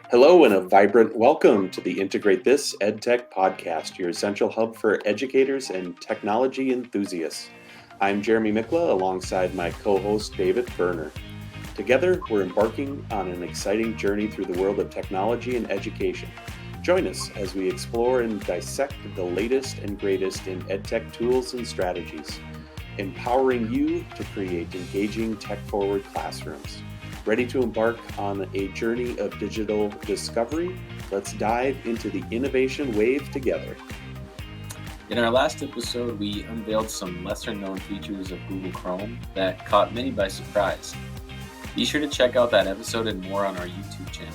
Hello and a vibrant welcome to the Integrate This EdTech podcast, your essential hub for educators and technology enthusiasts. I'm Jeremy Mikla alongside my co-host David Berner. Together, we're embarking on an exciting journey through the world of technology and education. Join us as we explore and dissect the latest and greatest in EdTech tools and strategies, empowering you to create engaging tech-forward classrooms. Ready to embark on a journey of digital discovery? Let's dive into the innovation wave together. In our last episode, we unveiled some lesser-known features of Google Chrome that caught many by surprise. Be sure to check out that episode and more on our YouTube channel.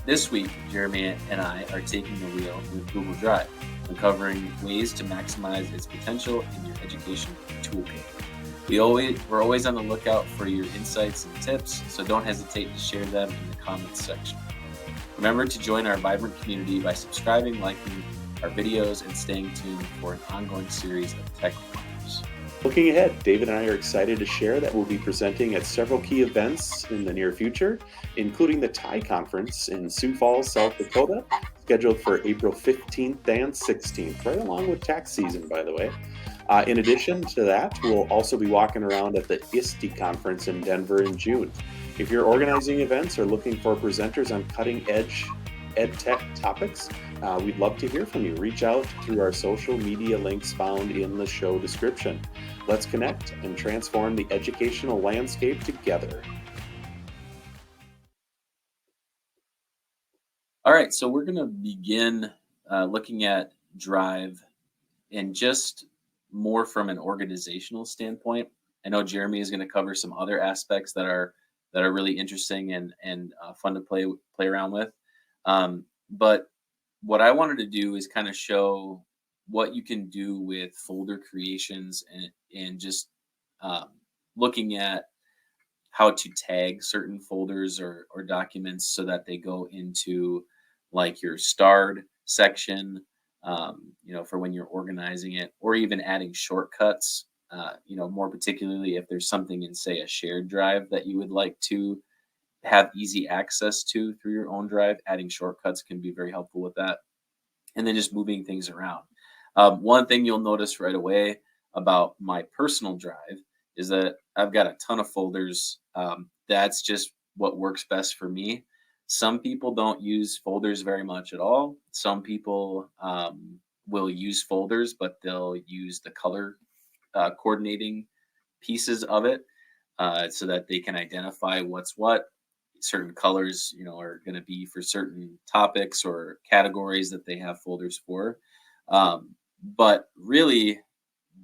This week, Jeremy and I are taking the wheel with Google Drive, uncovering ways to maximize its potential in your education toolkit. We're always on the lookout for your insights and tips, so don't hesitate to share them in the comments section. Remember to join our vibrant community by subscribing, liking our videos, and staying tuned for an ongoing series of tech wonders. Looking ahead, David and I are excited to share that we'll be presenting at several key events in the near future, including the TIE Conference in Sioux Falls, South Dakota, scheduled for April 15th and 16th, right along with tax season, by the way. In addition to that, we'll also be walking around at the ISTE conference in Denver in June. If you're organizing events or looking for presenters on cutting-edge EdTech topics, we'd love to hear from you. Reach out through our social media links found in the show description. Let's connect and transform the educational landscape together. All right, so we're going to begin looking at Drive and just more from an organizational standpoint. I know Jeremy is going to cover some other aspects that are really interesting and fun to play around with. But what I wanted to do is kind of show what you can do with folder creations and just looking at how to tag certain folders or documents so that they go into like your starred section, for when you're organizing it, or even adding shortcuts, more particularly if there's something in, say, a shared drive that you would like to have easy access to through your own drive. Adding shortcuts can be very helpful with that. And then just moving things around. One thing you'll notice right away about my personal drive is that I've got a ton of folders. That's just what works best for me. Some people don't use folders very much at all. Some people will use folders, but they'll use the color coordinating pieces of it so that they can identify what's what. Certain colors, are going to be for certain topics or categories that they have folders for. But really,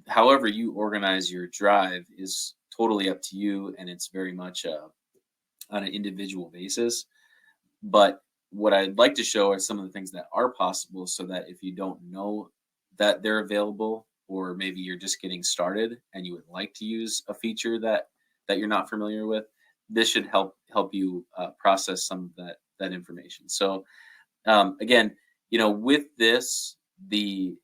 however you organize your drive is totally up to you, and it's very much on an individual basis. But what I'd like to show are some of the things that are possible so that if you don't know that they're available, or maybe you're just getting started and you would like to use a feature that you're not familiar with, this should help you process some of that information. So again, with this, I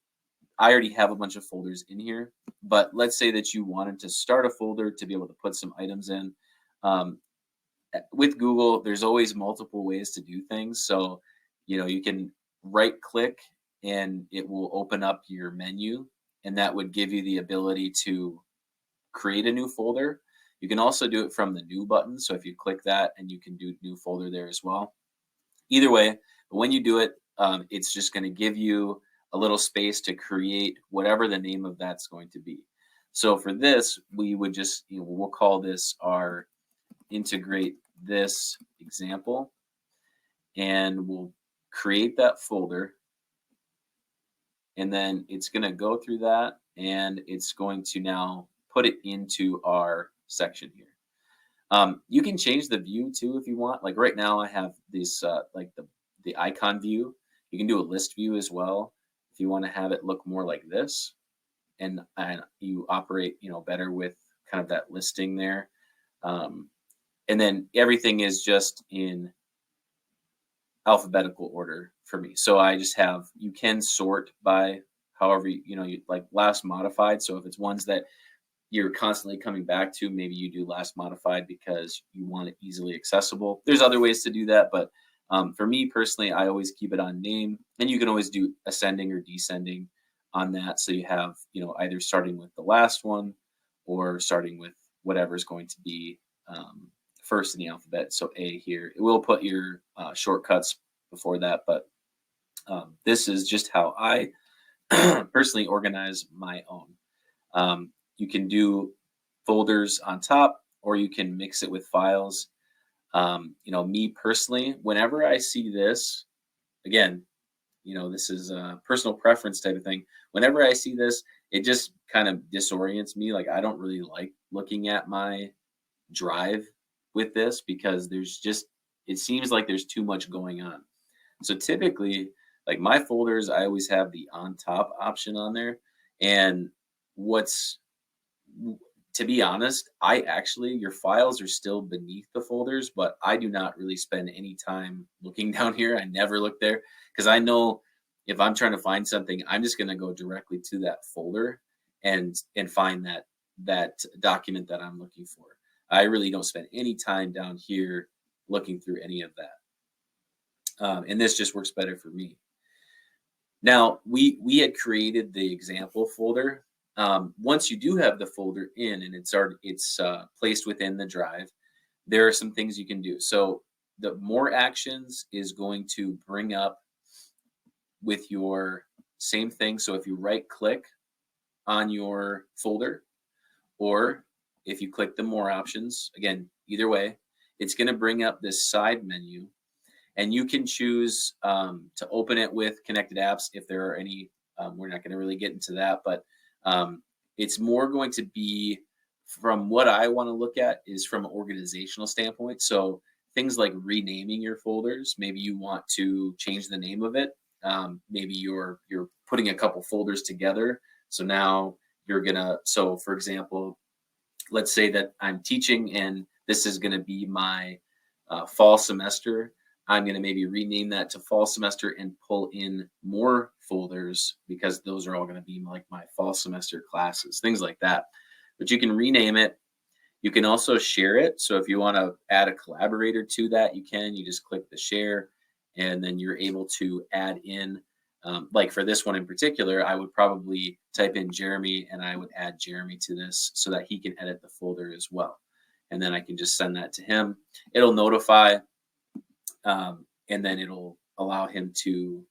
already have a bunch of folders in here, but let's say that you wanted to start a folder to be able to put some items in. With Google, there's always multiple ways to do things. So, you can right click and it will open up your menu, and that would give you the ability to create a new folder. You can also do it from the new button. So if you click that, and you can do new folder there as well. Either way, but when you do it, it's just going to give you a little space to create whatever the name of that's going to be. So for this, we would just, we'll call this our Integrate This example, and we'll create that folder, and then it's going to go through that, and it's going to now put it into our section here. You can change the view too if you want. Like right now I have this like the icon view. You can do a list view as well if you want to have it look more like this, and you operate better with kind of that listing there. And then everything is just in alphabetical order for me. So I just have, you can sort by however, you like last modified. So if it's ones that you're constantly coming back to, maybe you do last modified because you want it easily accessible. There's other ways to do that, but For me personally, I always keep it on name, and you can always do ascending or descending on that. So you have, either starting with the last one or starting with whatever's going to be first in the alphabet. So A here, it will put your shortcuts before that, but this is just how I personally organize my own. You can do folders on top, or you can mix it with files. Me personally, whenever I see this, again, this is a personal preference type of thing. Whenever I see this, it just kind of disorients me. Like, I don't really like looking at my drive with this because it seems like there's too much going on. So typically, like my folders, I always have the on top option on there. And what's to be honest, your files are still beneath the folders, but I do not really spend any time looking down here. I never look there because I know if I'm trying to find something, I'm just going to go directly to that folder and find that document that I'm looking for. I really don't spend any time down here looking through any of that. And this just works better for me. Now, we had created the example folder. Once you do have the folder in and it's placed within the drive, there are some things you can do. So the more actions is going to bring up with your same thing. So if you right click on your folder, or if you click the more options, again, either way, it's going to bring up this side menu, and you can choose to open it with connected apps if there are any. We're not going to really get into that, but it's more going to be, from what I want to look at, is from an organizational standpoint. So things like renaming your folders. Maybe you want to change the name of it. Maybe you're putting a couple folders together. So now so for example, let's say that I'm teaching and this is going to be my fall semester. I'm going to maybe rename that to fall semester and pull in more folders because those are all going to be like my fall semester classes, things like that. But you can rename it. You can also share it. So if you want to add a collaborator to that, you can. You just click the share, and then you're able to add in, like for this one in particular, I would probably type in Jeremy and I would add Jeremy to this so that he can edit the folder as well. And then I can just send that to him. It'll notify, and then it'll allow him to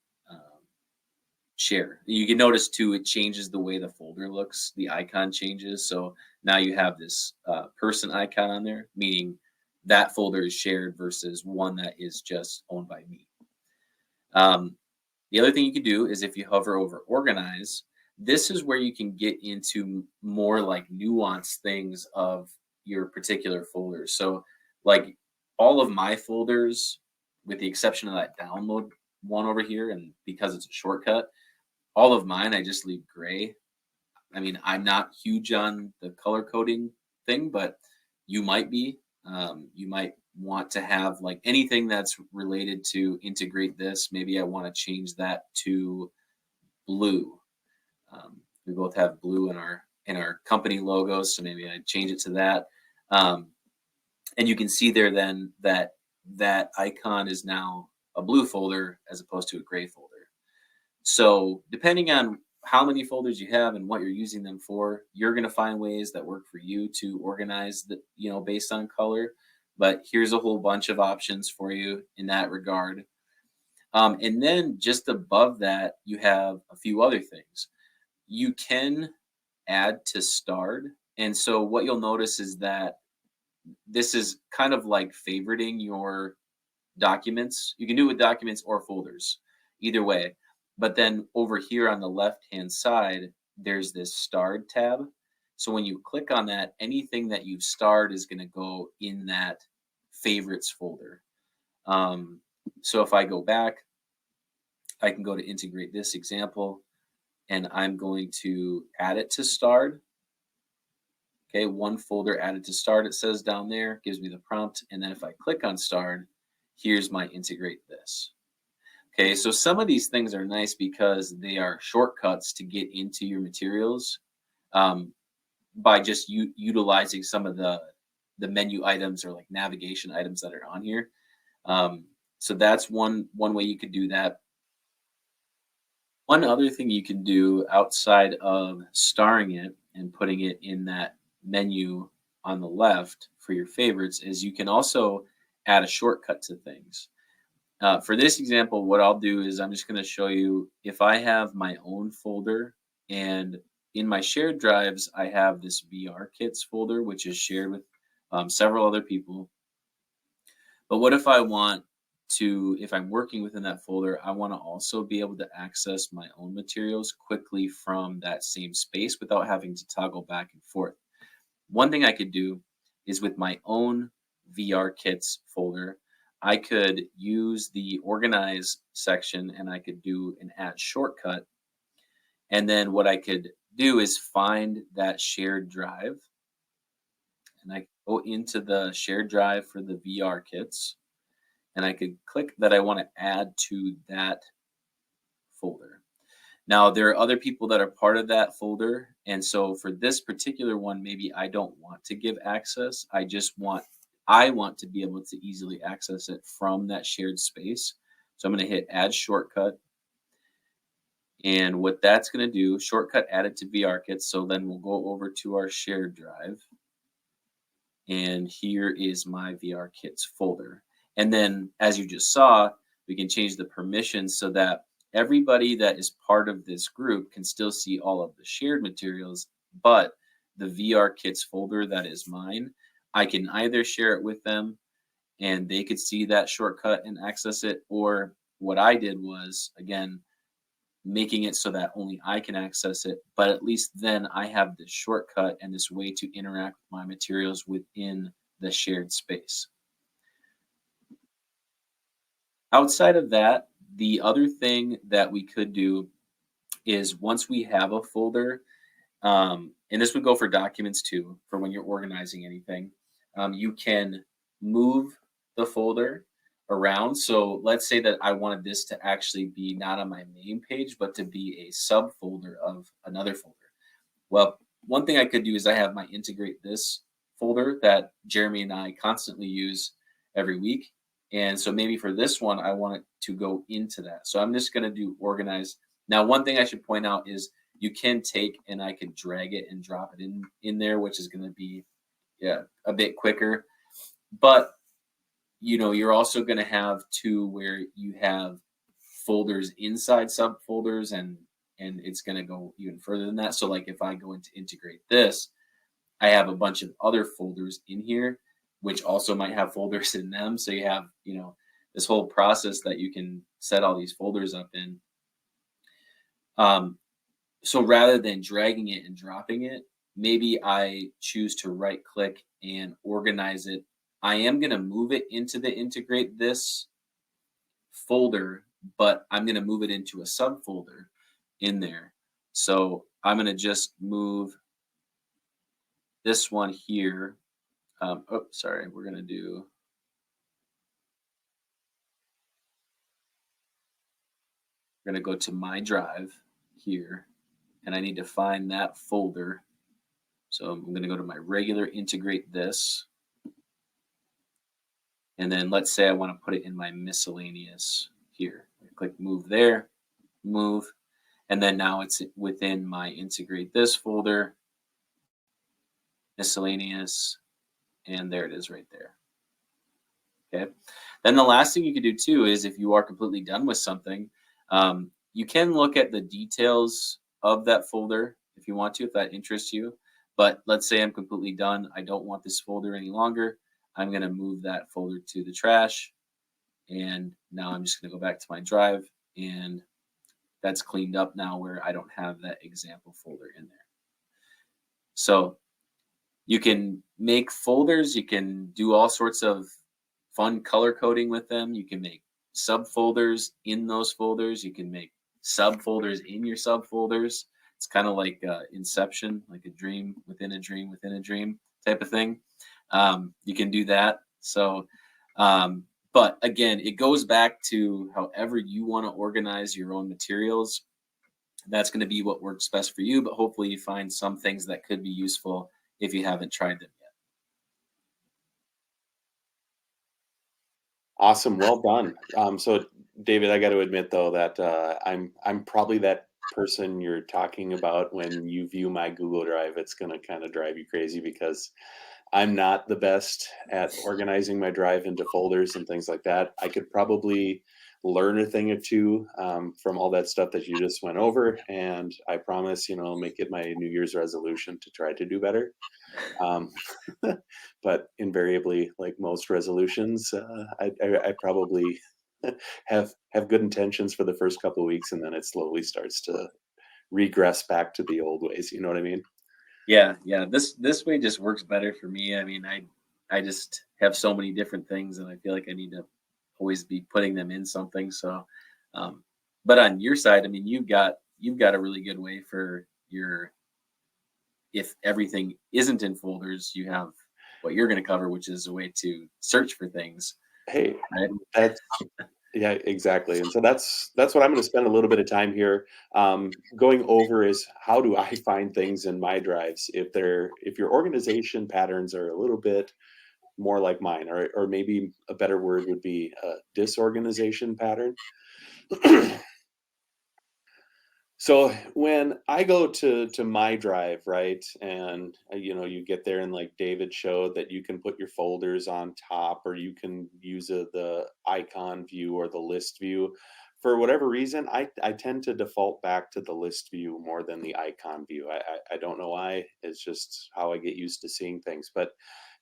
share. You can notice too, it changes the way the folder looks. The icon changes. So now you have this person icon on there, meaning that folder is shared versus one that is just owned by me. The other thing you can do is if you hover over organize, this is where you can get into more like nuanced things of your particular folders. So like all of my folders, with the exception of that download one over here, and because it's a shortcut, all of mine I just leave gray. I mean, I'm not huge on the color coding thing, but you might be. You might want to have like anything that's related to integrate this. Maybe I want to change that to blue. We both have blue in our company logos, so maybe I change it to that. And you can see there then that icon is now a blue folder as opposed to a gray folder. So depending on how many folders you have and what you're using them for, you're going to find ways that work for you to organize based on color. But here's a whole bunch of options for you in that regard. And then just above that, you have a few other things. You can add to starred. And so what you'll notice is that this is kind of like favoriting your documents. You can do it with documents or folders, either way. But then over here on the left-hand side, there's this starred tab. So when you click on that, anything that you've starred is going to go in that favorites folder. So if I go back, I can go to integrate this example, and I'm going to add it to starred. Okay, one folder added to starred, it says down there, gives me the prompt. And then if I click on starred, here's my integrate this. Okay, so some of these things are nice because they are shortcuts to get into your materials by just utilizing some of the menu items or like navigation items that are on here. So that's one way you could do that. One other thing you can do outside of starring it and putting it in that menu on the left for your favorites is you can also add a shortcut to things. For this example, what I'll do is I'm just going to show you if I have my own folder, and in my shared drives, I have this VR kits folder, which is shared with several other people. But what if I want to, if I'm working within that folder, I want to also be able to access my own materials quickly from that same space without having to toggle back and forth. One thing I could do is with my own VR kits folder, I could use the organize section and I could do an add shortcut. And then what I could do is find that shared drive, and I could go into the shared drive for the VR kits, and I could click that I want to add to that folder. Now, there are other people that are part of that folder, and so for this particular one, maybe I don't want to give access. I want to be able to easily access it from that shared space. So I'm going to hit add shortcut. And what that's going to do, shortcut added to VRKit. So then we'll go over to our shared drive. And here is my VRKits folder. And then as you just saw, we can change the permissions so that everybody that is part of this group can still see all of the shared materials, but the VRKits folder that is mine, I can either share it with them and they could see that shortcut and access it, or what I did was, again, making it so that only I can access it, but at least then I have this shortcut and this way to interact with my materials within the shared space. Outside of that, the other thing that we could do is once we have a folder, and this would go for documents too, for when you're organizing anything, you can move the folder around. So let's say that I wanted this to actually be not on my main page, but to be a subfolder of another folder. Well, one thing I could do is I have my integrate this folder that Jeremy and I constantly use every week. And so maybe for this one, I want it to go into that. So I'm just going to do organize. Now, one thing I should point out is you can take and I can drag it and drop it in there, which is going to be a bit quicker. But you know, you're also going to have too where you have folders inside subfolders, and it's going to go even further than that. So like if I go into integrate this, I have a bunch of other folders in here, which also might have folders in them. So you have, you know, this whole process that you can set all these folders up in. So rather than dragging it and dropping it, maybe I choose to right click and organize it. I am going to move it into the integrate this folder, but I'm going to move it into a subfolder in there. So I'm going to just move this one here. Sorry, we're going to go to my drive here, and I need to find that folder. So I'm going to go to my regular integrate this. And then let's say I want to put it in my miscellaneous here. Click move there, move. And then now it's within my integrate this folder, miscellaneous, and there it is right there. Okay. Then the last thing you can do too is if you are completely done with something, you can look at the details of that folder if you want to, if that interests you. But let's say I'm completely done. I don't want this folder any longer. I'm going to move that folder to the trash. And now I'm just going to go back to my drive, and that's cleaned up now where I don't have that example folder in there. So you can make folders. You can do all sorts of fun color coding with them. You can make subfolders in those folders. You can make subfolders in your subfolders. It's kind of like Inception, like a dream within a dream within a dream type of thing. You can do that. So, but again, it goes back to however you want to organize your own materials. That's going to be what works best for you, but hopefully you find some things that could be useful if you haven't tried them yet. Awesome, well done. So, David, I got to admit though that I'm probably that person you're talking about when you view my Google Drive. It's going to kind of drive you crazy because I'm not the best at organizing my drive into folders and things like that. I could probably learn a thing or two from all that stuff that you just went over, and I promise, I'll make it my New Year's resolution to try to do better. Um, but invariably, like most resolutions, I probably have good intentions for the first couple of weeks, and then it slowly starts to regress back to the old ways. You know what I mean? Yeah, yeah. This way just works better for me. I mean, I just have so many different things, and I feel like I need to always be putting them in something. So, um, but on your side, I mean, you've got a really good way for your if everything isn't in folders, you have what you're going to cover, which is a way to search for things, Hey, right? that's yeah, exactly. And so that's what I'm going to spend a little bit of time here going over is how do I find things in my drives if your organization patterns are a little bit more like mine, or maybe a better word would be a disorganization pattern. So when I go to my drive, right, and you get there and like David showed that you can put your folders on top, or you can use the icon view or the list view. For whatever reason, I tend to default back to the list view more than the icon view. I don't know why. It's just how I get used to seeing things. But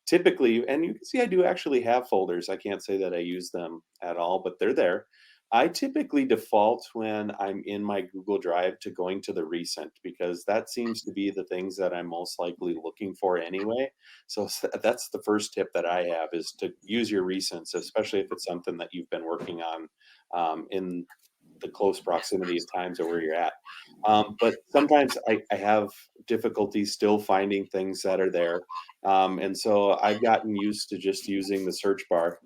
typically, and you can see I do actually have folders. I can't say that I use them at all, but they're there. I typically default when I'm in my Google Drive to going to the recent because that seems to be the things that I'm most likely looking for anyway. So that's the first tip that I have is to use your recents, especially if it's something that you've been working on in the close proximity of times or where you're at. But sometimes I have difficulty still finding things that are there. And so I've gotten used to just using the search bar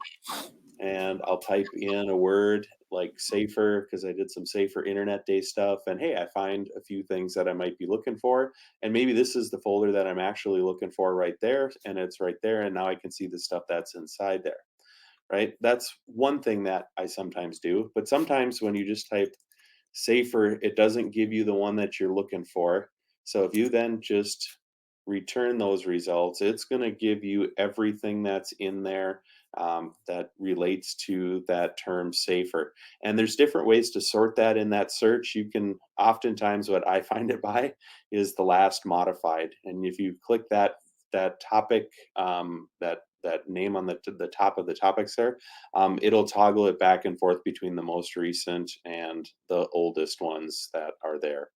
and I'll type in a word like safer because I did some safer internet day stuff. And hey, I find a few things that I might be looking for. And maybe this is the folder that I'm actually looking for right there. And it's right there. And now I can see the stuff that's inside there. Right. That's one thing that I sometimes do. But sometimes when you just type safer, it doesn't give you the one that you're looking for. So if you then just return those results, it's going to give you everything that's in there that relates to that term safer. And there's different ways to sort that in that search. You can oftentimes what I find it by is the last modified. And if you click that topic, that name on the top of the topics there, it'll toggle it back and forth between the most recent and the oldest ones that are there.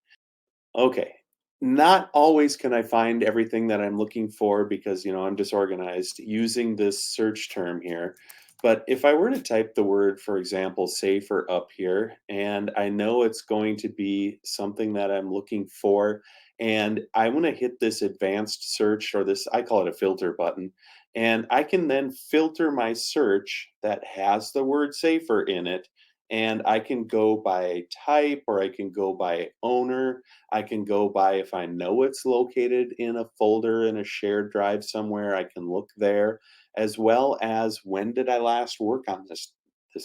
Okay. Not always can I find everything that I'm looking for because, I'm disorganized using this search term here. But if I were to type the word, for example, safer up here, and I know it's going to be something that I'm looking for, and I want to hit this advanced search or this, I call it a filter button, and I can then filter my search that has the word safer in it. And I can go by type or I can go by owner. I can go by if I know it's located in a folder in a shared drive somewhere, I can look there, as well as when did I last work on this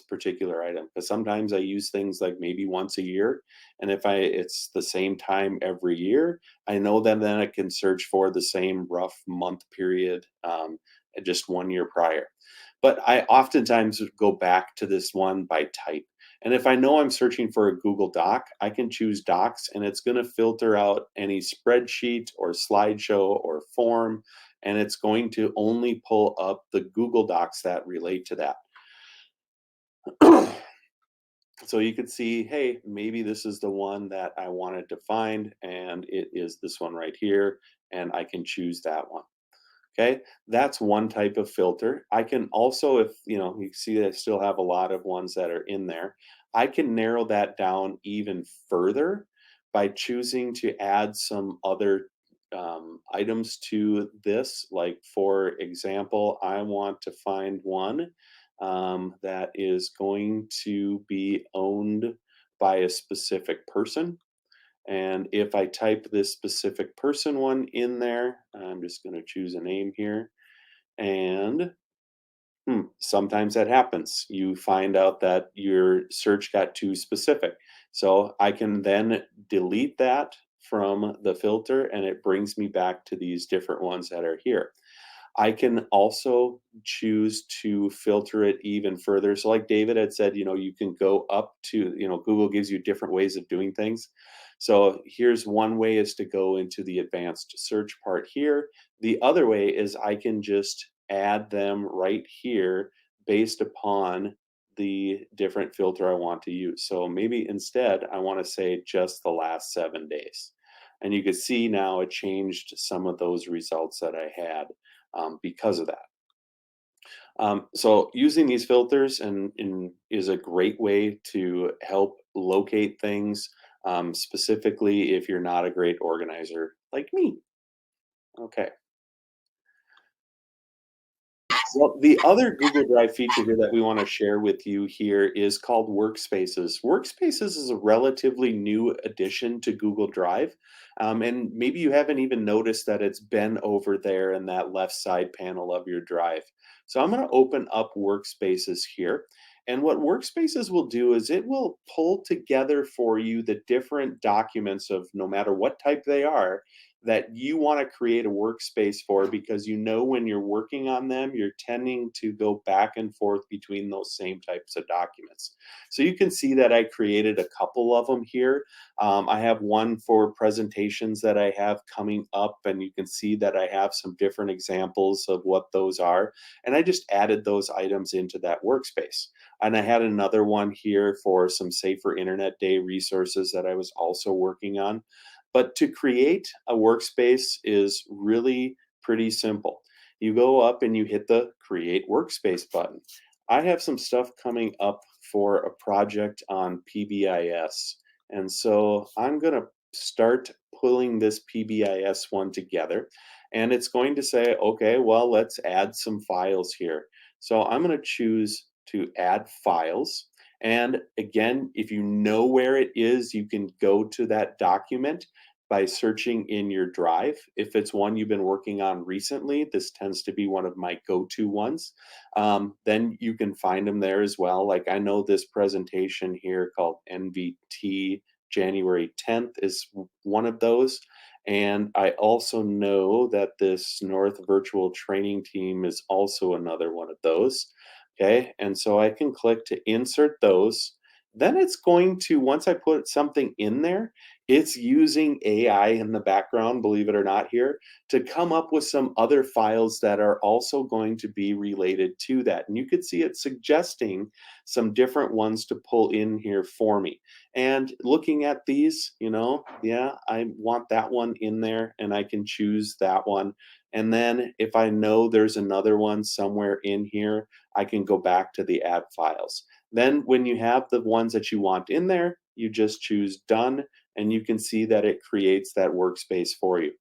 particular item? Because sometimes I use things like maybe once a year, and if it's the same time every year, I know that then I can search for the same rough month period just 1 year prior. But I oftentimes go back to this one by type. And if I know I'm searching for a Google Doc, I can choose Docs and it's going to filter out any spreadsheet or slideshow or form. And it's going to only pull up the Google Docs that relate to that. So you could see, hey, maybe this is the one that I wanted to find, and it is this one right here, and I can choose that one. Okay, that's one type of filter. I can also, if you see that I still have a lot of ones that are in there, I can narrow that down even further by choosing to add some other items to this. Like, for example, I want to find one that is going to be owned by a specific person. And if I type this specific person one in there, I'm just going to choose a name here. And Sometimes that happens. You find out that your search got too specific. So I can then delete that from the filter and it brings me back to these different ones that are here. I can also choose to filter it even further. So, like David had said, you can go up to, Google gives you different ways of doing things. So, here's one way is to go into the advanced search part here. The other way is I can just add them right here based upon the different filter I want to use. So, maybe instead, I want to say just the last 7 days. And you can see now it changed some of those results that I had because of that. So using these filters is a great way to help locate things, specifically if you're not a great organizer like me. Okay. Well, the other Google Drive feature here that we want to share with you here is called Workspaces. Workspaces is a relatively new addition to Google Drive, and maybe you haven't even noticed that it's been over there in that left side panel of your drive. So I'm going to open up Workspaces here. And what Workspaces will do is it will pull together for you the different documents of no matter what type they are that you want to create a workspace for because when you're working on them, you're tending to go back and forth between those same types of documents. So you can see that I created a couple of them here. I have one for presentations that I have coming up, and you can see that I have some different examples of what those are. And I just added those items into that workspace. And I had another one here for some Safer Internet Day resources that I was also working on. But to create a workspace is really pretty simple. You go up and you hit the Create Workspace button. I have some stuff coming up for a project on PBIS. And so I'm going to start pulling this PBIS one together. And it's going to say, okay, well, let's add some files here. So I'm going to choose to add files. And again, if you know where it is, you can go to that document by searching in your drive. If it's one you've been working on recently, this tends to be one of my go-to ones. Then you can find them there as well. Like I know this presentation here called NVT January 10th is one of those. And I also know that this North Virtual Training Team is also another one of those. Okay, and so I can click to insert those. Then it's going to, once I put something in there, it's using AI in the background, believe it or not here, to come up with some other files that are also going to be related to that. And you could see it suggesting some different ones to pull in here for me. And looking at these, yeah, I want that one in there and I can choose that one. And then if I know there's another one somewhere in here, I can go back to the add files. Then when you have the ones that you want in there, you just choose done and you can see that it creates that workspace for you.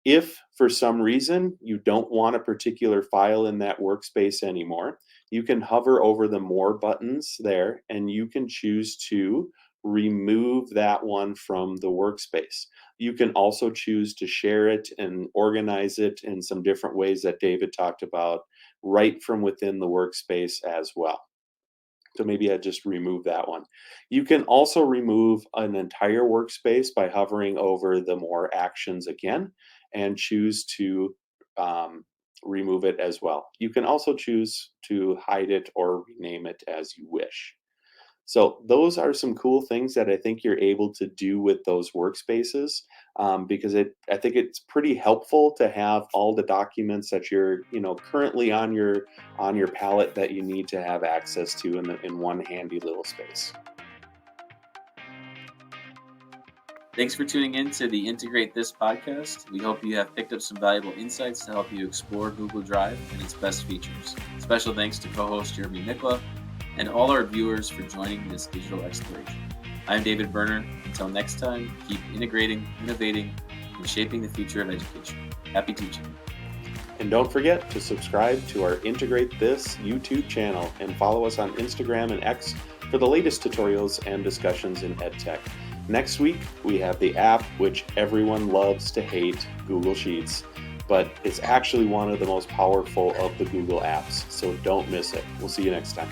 If for some reason you don't want a particular file in that workspace anymore, you can hover over the more buttons there and you can choose to remove that one from the workspace. You can also choose to share it and organize it in some different ways that David talked about right from within the workspace as well. So maybe I just remove that one. You can also remove an entire workspace by hovering over the more actions again and choose to remove it as well. You can also choose to hide it or rename it as you wish. So those are some cool things that I think you're able to do with those workspaces because I think it's pretty helpful to have all the documents that you're currently on your palette that you need to have access to in one handy little space. Thanks for tuning in to the Integrate This podcast. We hope you have picked up some valuable insights to help you explore Google Drive and its best features. Special thanks to co-host Jeremy Mikla and all our viewers for joining this digital exploration. I'm David Berner. Until next time, keep integrating, innovating, and shaping the future of education. Happy teaching. And don't forget to subscribe to our Integrate This YouTube channel and follow us on Instagram and X for the latest tutorials and discussions in EdTech. Next week, we have the app which everyone loves to hate, Google Sheets. but it's actually one of the most powerful of the Google apps. So don't miss it. We'll see you next time.